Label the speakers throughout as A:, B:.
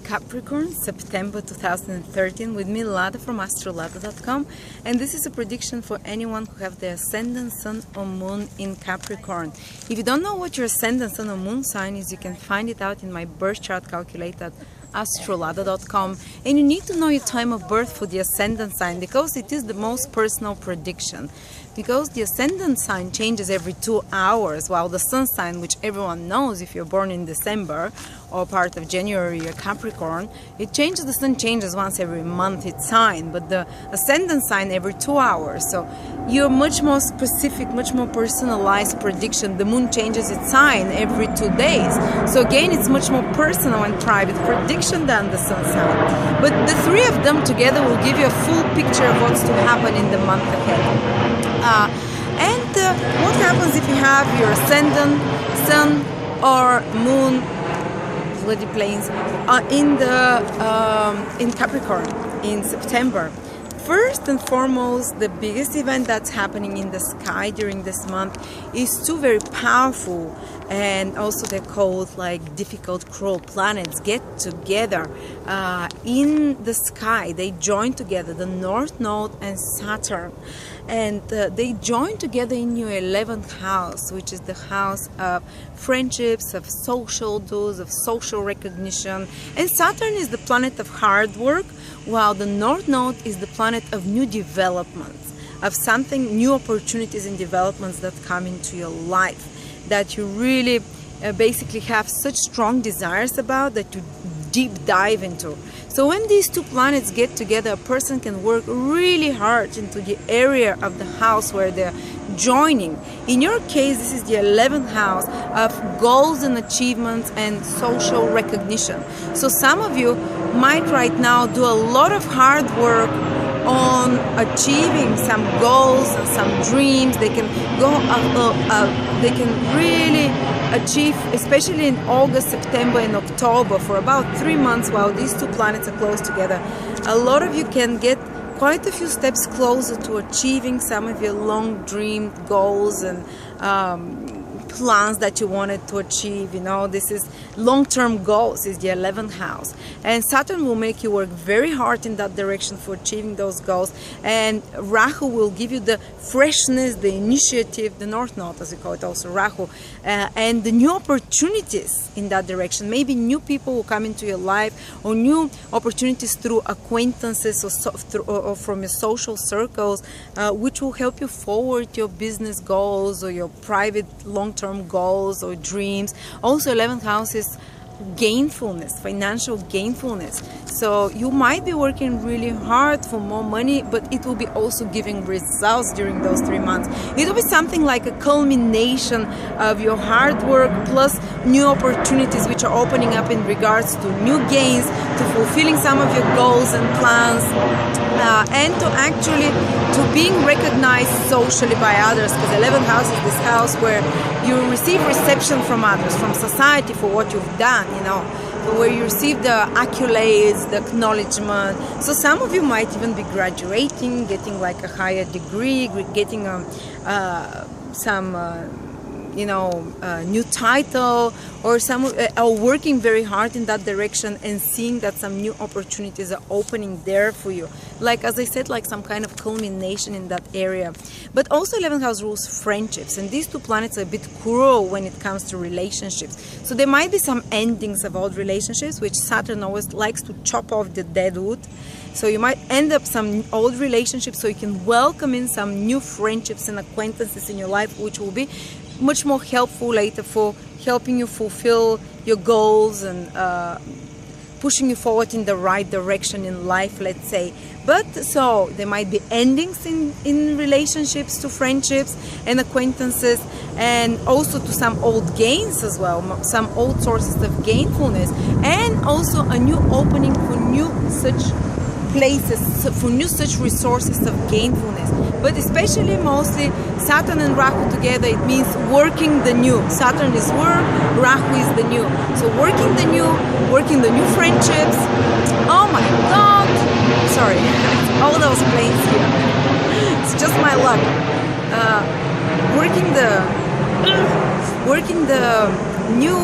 A: Capricorn, September 2013, with me, Lada from Astrological, and this is a prediction for anyone who have the Ascendant, Sun or Moon in Capricorn. If you don't know what your Ascendant, Sun or Moon sign is, you can find it out in my birth chart calculator at Astrological, and you need to know your time of birth for the Ascendant sign because it is the most personal prediction. Because the Ascendant sign changes every 2 hours, while the Sun sign, which everyone knows if you're born in December or part of January, you're Capricorn, it changes, the Sun changes once every month its sign, but the Ascendant sign every 2 hours. So you're much more specific, much more personalized prediction. The Moon changes its sign every 2 days. So again, it's much more personal and private prediction than the Sun sign. But the three of them together will give you a full picture of what's to happen in the month ahead. What happens if you have your Ascendant, Sun or Moon, bloody planes, in Capricorn in September? First and foremost, the biggest event that's happening in the sky during this month is two very powerful and also they're called like difficult, cruel planets get together in the sky. They join together, the North Node and Saturn, and they join together in your 11th house, which is the house of friendships, of social dues, of social recognition. And Saturn is the planet of hard work, while the North Node is the planet of new developments, of something, new opportunities and developments that come into your life, that you really basically have such strong desires about, that you deep dive into. So when these two planets get together, a person can work really hard into the area of the house where they're joining. In your case, this is the 11th house of goals and achievements and social recognition. So some of you might right now do a lot of hard work on achieving some goals and some dreams. They can go they can really achieve, especially in August, September and October, for about 3 months while these two planets are close together. A lot of you can get quite a few steps closer to achieving some of your long dreamed goals and plans that you wanted to achieve. You know, this is long-term goals, is the 11th house, and Saturn will make you work very hard in that direction for achieving those goals, and Rahu will give you the freshness, the initiative, the North Node as we call it also, Rahu, and the new opportunities in that direction. Maybe new people will come into your life, or new opportunities through acquaintances or from your social circles, which will help you forward your business goals or your private long-term goals or dreams. Also 11th house is gainfulness, financial gainfulness. So you might be working really hard for more money, but it will be also giving results during those 3 months. It will be something like a culmination of your hard work plus new opportunities which are opening up in regards to new gains, to fulfilling some of your goals and plans, and to actually to being recognized socially by others, because 11th house is this house where you receive reception from others, from society, for what you've done, you know, where you receive the accolades, the acknowledgement. So some of you might even be graduating, getting like a higher degree, getting new title, or some are working very hard in that direction and seeing that some new opportunities are opening there for you. Like, as I said, like some kind of culmination in that area. But also 11th house rules friendships, and these two planets are a bit cruel when it comes to relationships. So there might be some endings of old relationships, which Saturn always likes to chop off the dead wood. So you might end up some old relationships, so you can welcome in some new friendships and acquaintances in your life, which will be much more helpful later for helping you fulfill your goals and pushing you forward in the right direction in life, let's say. But so there might be endings in relationships, to friendships and acquaintances, and also to some old gains as well, some old sources of gainfulness, and also a new opening for new such places, for new such resources of gainfulness. But especially mostly Saturn and Rahu together, it means working the new. Saturn is work, Rahu is the new. So working the new friendships. Oh my God! Sorry, all those planes here. It's just my luck. Working the new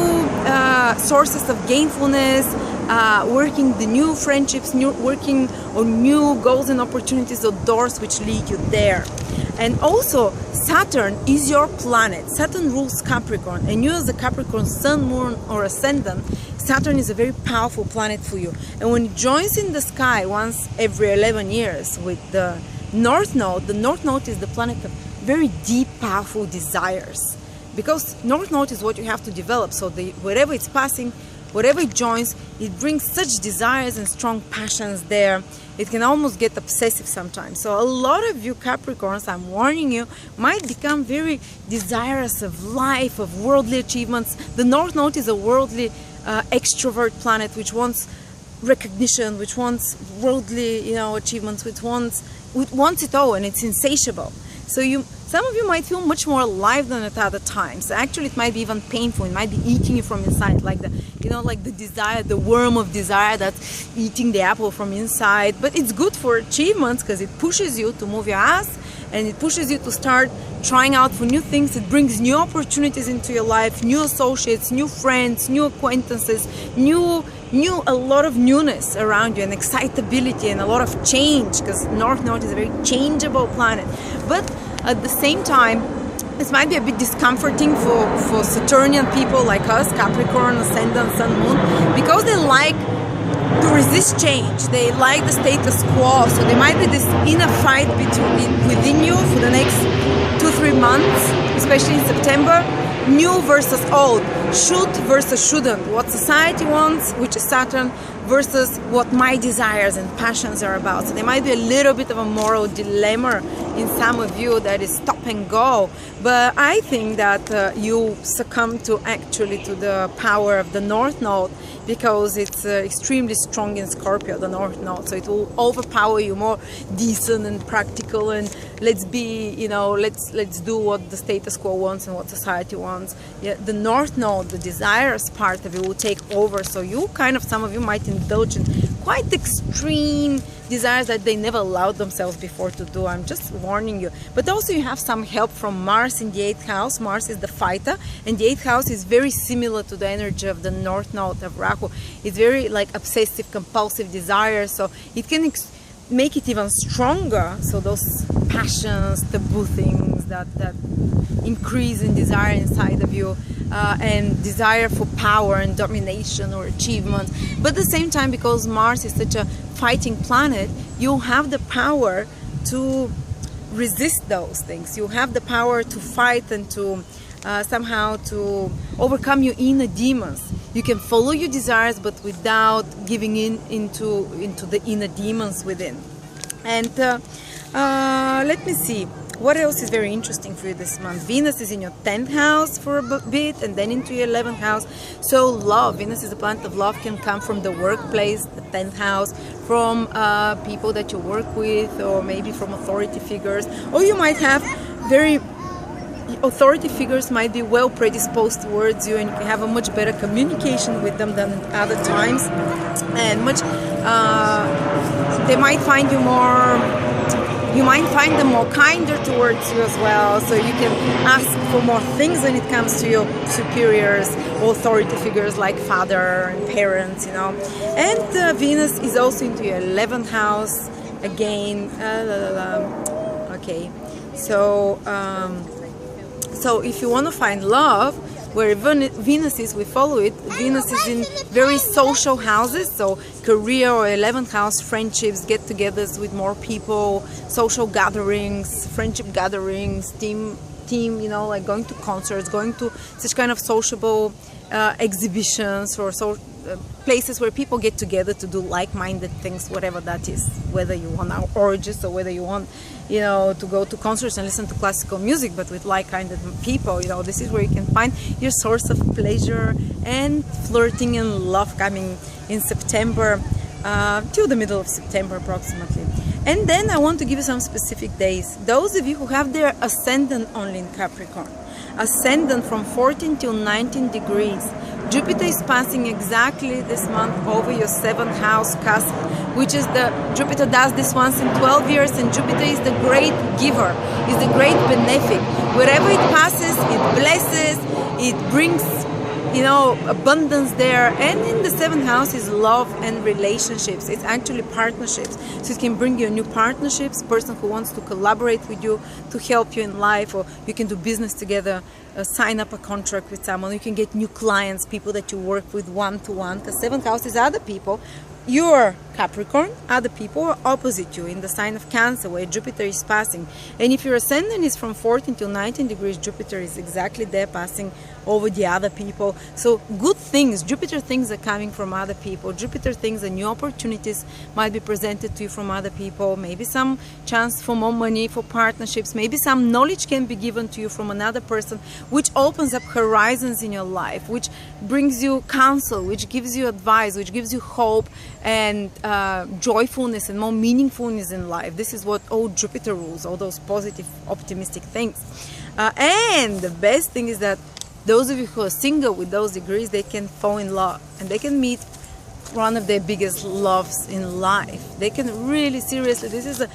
A: sources of gainfulness, working the new friendships, working on new goals and opportunities or doors which lead you there. And also, Saturn is your planet. Saturn rules Capricorn, and you as a Capricorn sun, moon, or ascendant, Saturn is a very powerful planet for you. And when it joins in the sky once every 11 years with the North Node is the planet of very deep, powerful desires. Because North Node is what you have to develop, so wherever it's passing, whatever it joins, it brings such desires and strong passions there. It can almost get obsessive sometimes. So a lot of you Capricorns, I'm warning you, might become very desirous of life, of worldly achievements. The North Node is a worldly extrovert planet which wants recognition, which wants worldly, achievements, which wants it all, and it's insatiable. So some of you might feel much more alive than at other times. Actually, it might be even painful. It might be eating you from inside, like the desire, the worm of desire that's eating the apple from inside. But it's good for achievements because it pushes you to move your ass, and it pushes you to start trying out for new things. It brings new opportunities into your life, new associates, new friends, new acquaintances, a lot of newness around you, and excitability, and a lot of change, because North Node is a very changeable planet. But at the same time, this might be a bit discomforting for Saturnian people like us, Capricorn, Ascendant, Sun, Moon, because they like to resist change. They like the status quo. So there might be this inner fight within you for the next 2-3 months, especially in September. New versus old, should versus shouldn't, what society wants, which is Saturn, versus what my desires and passions are about. So there might be a little bit of a moral dilemma in some of you that is stop and go. But I think that you succumb to the power of the North Node, because it's extremely strong in Scorpio, the North Node. So it will overpower you, more decent and practical, and let's do what the status quo wants and what society wants. Yeah, the North Node, the desires part of it, will take over. So some of you might indulge in quite extreme desires that they never allowed themselves before to do. I'm just warning you. But also you have some help from Mars in the 8th house. Mars is the fighter, and the 8th house is very similar to the energy of the North Node of Rahu. It's very like obsessive, compulsive desires, so it can make it even stronger. So those passions, taboo things that increase in desire inside of you, and desire for power and domination or achievement. But at the same time, because Mars is such a fighting planet, you have the power to resist those things. You have the power to fight and to somehow to overcome your inner demons. You can follow your desires, but without giving into the inner demons within. And let me see. What else is very interesting for you this month? Venus is in your 10th house for a bit, and then into your 11th house. So love, Venus is a planet of love, can come from the workplace, the 10th house, from people that you work with, or maybe from authority figures. Or you might have authority figures might be well predisposed towards you, and you can have a much better communication with them than other times. And they might find you you might find them more kinder towards you as well, so you can ask for more things when it comes to your superiors or authority figures like father and parents, And Venus is also into your 11th house again. Okay, so if you want to find love, where Venus is, we follow it. Venus is in very social houses, so career or 11th house, friendships, get-togethers with more people, social gatherings, friendship gatherings, team, like going to concerts, going to such kind of sociable exhibitions, or places where people get together to do like-minded things, whatever that is. Whether you want orgies, or whether you want, to go to concerts and listen to classical music, but with like-minded people, this is where you can find your source of pleasure and flirting and love coming in September, till the middle of September approximately. And then I want to give you some specific days. Those of you who have their ascendant only in Capricorn, ascendant from 14 till 19 degrees, Jupiter is passing exactly this month over your 7th house cusp, which is Jupiter does this once in 12 years, and Jupiter is the great giver, is the great benefic. Wherever it passes, it blesses, it brings you know, abundance there. And in the 7th house is love and relationships. It's actually partnerships. So it can bring you new partnerships, person who wants to collaborate with you to help you in life, or you can do business together, sign up a contract with someone. You can get new clients, people that you work with one-to-one, because 7th house is other people. You're Capricorn, other people are opposite you in the sign of Cancer, where Jupiter is passing. And if your ascendant is from 14 to 19 degrees, Jupiter is exactly there passing over the other people. So good things, Jupiter things are coming from other people. Jupiter things and new opportunities might be presented to you from other people. Maybe some chance for more money, for partnerships. Maybe some knowledge can be given to you from another person, which opens up horizons in your life, which brings you counsel, which gives you advice, which gives you hope and joyfulness and more meaningfulness in life. This is what all Jupiter rules, all those positive, optimistic things. And the best thing is that those of you who are single with those degrees, they can fall in love and they can meet one of their biggest loves in life. They can really, seriously, this is a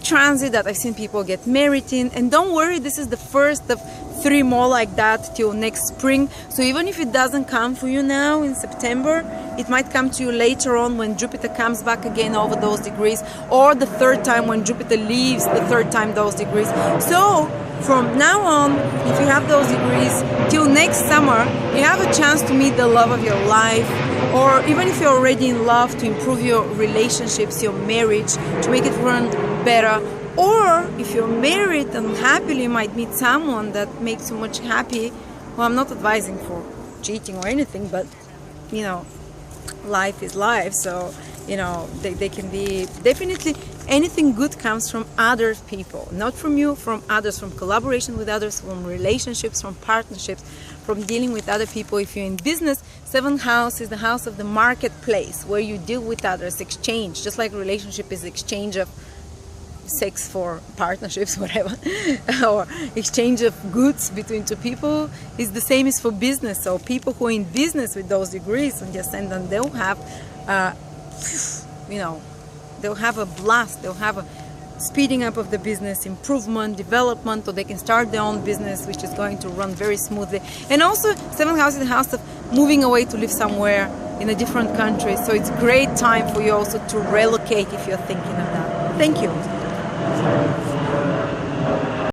A: transit that I've seen people get married in. And don't worry, this is the first of 3 more like that till next spring. So even if it doesn't come for you now in September, it might come to you later on when Jupiter comes back again over those degrees, or the 3rd time when Jupiter leaves the 3rd time those degrees. So from now on, if you have those degrees till next summer, you have a chance to meet the love of your life, or even if you're already in love, to improve your relationships, your marriage, to make it run better. Or if you're married and happily, you might meet someone that makes you much happy. Well, I'm not advising for cheating or anything, but you know, life is life. So you know, they can be definitely, anything good comes from other people, not from you, from others, from collaboration with others, from relationships, from partnerships, from dealing with other people. If you're in business, 7th house is the house of the marketplace, where you deal with others, exchange, just like relationship is exchange of sex for partnerships, whatever, or exchange of goods between 2 people, is the same as for business. So people who are in business with those degrees on the ascendant, they'll have you know, they'll have a blast, they'll have a speeding up of the business, improvement, development, or they can start their own business, which is going to run very smoothly. And also 7th house is the house of moving away to live somewhere in a different country. So it's a great time for you also to relocate if you're thinking of that. Thank you.